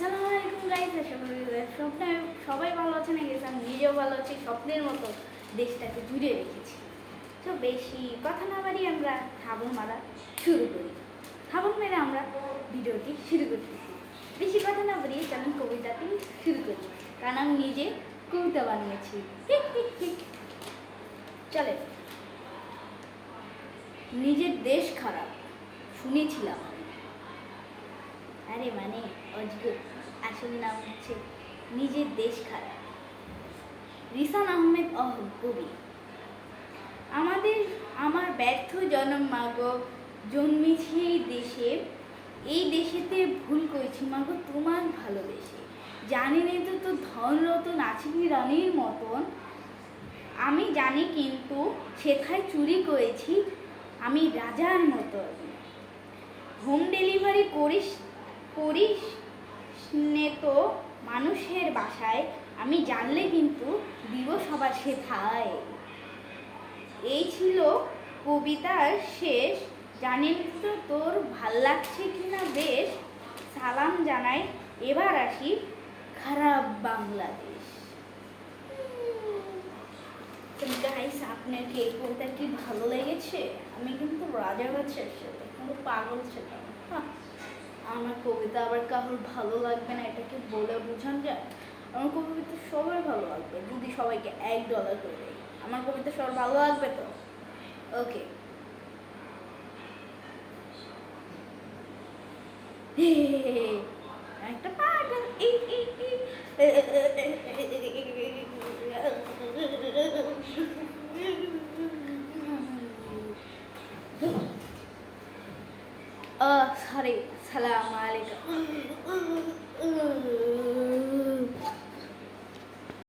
আসসালামু আলাইকুম গাইস, স্বপ্নে সবাই ভালো আছেন। গেছে আমি নিজেও ভালো আছি। স্বপ্নের মতো দেশটাকে জুড়ে রেখেছি। তো বেশি কথা না বাড়িয়ে আমরা থাবন মারা শুরু করি। থাবন মেরে আমরা ভিডিওটি শুরু করতেছি। বেশি কথা না বাড়িয়ে চলুন কবিতাটি শুরু করি, কারণ আমি নিজে কবিতা বানিয়েছি। চলে। নিজের দেশ খারাপ শুনেছিলাম, আরে মানে অজগর, আসল নাম হচ্ছে নিজের দেশ খারাপ। রিসান আহমেদ কবি। আমার ব্যর্থ জনম মাগো, জন্মেছি এই দেশেতে ভুল করেছি মাগো তোমার ভালোবেসে। জানি না তো ধন রতন আছে কি রানীর মতন, আমি জানি কিন্তু সেথায় চুরি করেছি আমি রাজার মতন। হোম ডেলিভারি করিস নে তো মানুষের বাসায়, আমি জানলে কিন্তু দিব সবার সেথায়। এই ছিল কবিতার শেষ। জানেন তো তোর ভাল লাগছে কিনা বেশ, সালাম জানাই এবার আসি খারাপ বাংলাদেশ। গাইস, আপনার কি এই কবিতা কি ভালো লেগেছে? আমি কিন্তু রাজা গাছের সাথে কিন্তু পাগল ছিলাম। আমার কবিতা আবার কারোর ভালো লাগবে না এটা কি বলে বোঝান যায়? আমার কবিতা সবার ভালো লাগবে যদি সবাইকে $1 করে দেয়। আমার কবিতা সবার ভালো লাগবে তো? ওকে। একটা পাগল